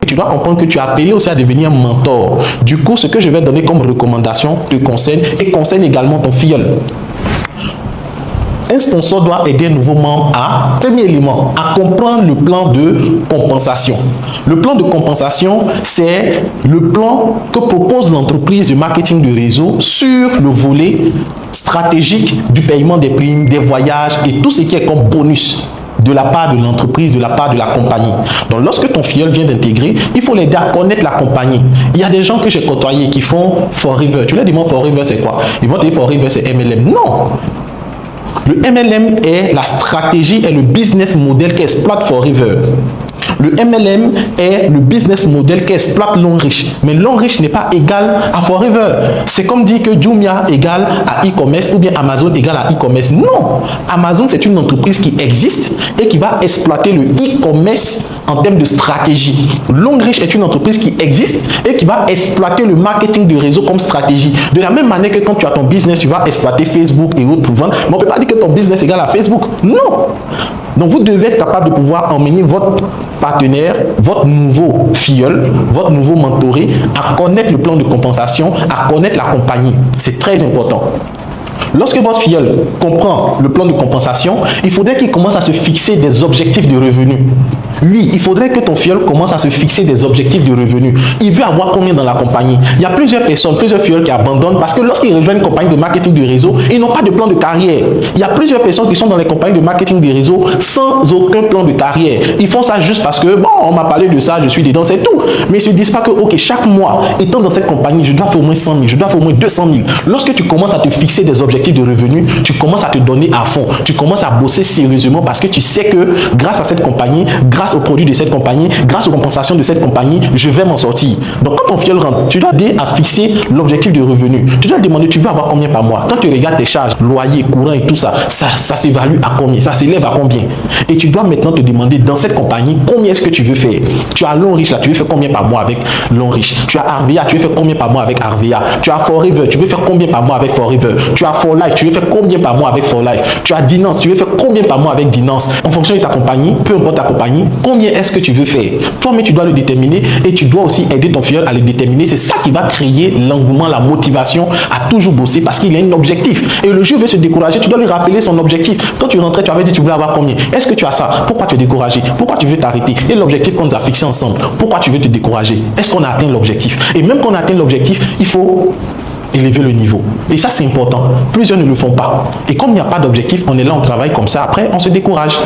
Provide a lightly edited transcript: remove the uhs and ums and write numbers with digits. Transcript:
Tu dois comprendre que tu es appelé aussi à devenir mentor. Du coup, ce que je vais donner comme recommandation te concerne et concerne également ton filleul. Un sponsor doit aider un nouveau membre à, premier élément, à comprendre le plan de compensation. Le plan de compensation, c'est le plan que propose l'entreprise de marketing de réseau sur le volet stratégique du paiement des primes, des voyages et tout ce qui est comme bonus de la part de l'entreprise, de la part de la compagnie. Donc, lorsque ton filleul vient d'intégrer, il faut l'aider à connaître la compagnie. Il y a des gens que j'ai côtoyés qui font Forever. Tu leur demandes Forever, c'est quoi? Ils vont te dire Forever, c'est MLM. Non! Le MLM est la stratégie et le business model qu'exploite Forever. Le MLM est le business model qu'exploite Longrich. Mais Longrich n'est pas égal à Forever. C'est comme dire que Jumia égale à e-commerce ou bien Amazon égale à e-commerce. Non! Amazon, c'est une entreprise qui existe et qui va exploiter le e-commerce en termes de stratégie. Longrich est une entreprise qui existe et qui va exploiter le marketing de réseau comme stratégie. De la même manière que quand tu as ton business, tu vas exploiter Facebook et autres pour vendre. Mais on ne peut pas dire que ton business égale à Facebook. Non! Donc, vous devez être capable de pouvoir emmener votre partenaire, votre nouveau filleul, votre nouveau mentoré à connaître le plan de compensation, à connaître la compagnie. C'est très important. Lorsque votre filleul comprend le plan de compensation, il faudrait qu'il commence à se fixer des objectifs de revenus. Lui, il faudrait que ton filleul commence à se fixer des objectifs de revenus. Il veut avoir combien dans la compagnie? Il y a plusieurs personnes, plusieurs filleuls qui abandonnent parce que lorsqu'ils rejoignent une compagnie de marketing de réseau, ils n'ont pas de plan de carrière. Il y a plusieurs personnes qui sont dans les compagnies de marketing de réseau sans aucun plan de carrière. Ils font ça juste parce que, bon, on m'a parlé de ça, je suis dedans, c'est tout. Mais ils ne se disent pas que, ok, chaque mois, étant dans cette compagnie, je dois faire au moins 100 000, je dois faire au moins 200 000. Lorsque tu commences à te fixer des objectifs de revenus, tu commences à te donner à fond. Tu commences à bosser sérieusement parce que tu sais que grâce à cette compagnie, grâce aux produits de cette compagnie, grâce aux compensations de cette compagnie, je vais m'en sortir. Donc quand ton filleul rentre, tu dois aider à fixer l'objectif de revenu. Tu dois demander, tu veux avoir combien par mois? Quand tu regardes tes charges, loyer, courant et tout ça, ça s'évalue à combien? Ça s'élève à combien? Et tu dois maintenant te demander dans cette compagnie, combien est-ce que tu veux faire? Tu as Longrich là, tu veux faire combien par mois avec Longrich? Tu as Arvea, tu veux faire combien par mois avec Arvea? Tu as Forever, tu veux faire combien par mois avec Forever? Tu as For Life, tu veux faire combien par mois avec For Life? Tu as Dinance, tu veux faire combien par mois avec Dinance? En fonction de ta compagnie, peu importe ta compagnie, combien est-ce que tu veux faire? Toi-même, tu dois le déterminer et tu dois aussi aider ton filleul à le déterminer. C'est ça qui va créer l'engouement, la motivation à toujours bosser parce qu'il a un objectif. Et le jeu veut se décourager, tu dois lui rappeler son objectif. Quand tu rentrais, tu avais dit tu voulais avoir combien? Est-ce que tu as ça? Pourquoi te décourager? Pourquoi tu veux t'arrêter? Et l'objectif qu'on nous a fixé ensemble, pourquoi tu veux te décourager? Est-ce qu'on a atteint l'objectif? Et même qu'on a atteint l'objectif, il faut élever le niveau. Et ça, c'est important. Plusieurs ne le font pas. Et comme il n'y a pas d'objectif, on est là, on travaille comme ça. Après, on se décourage.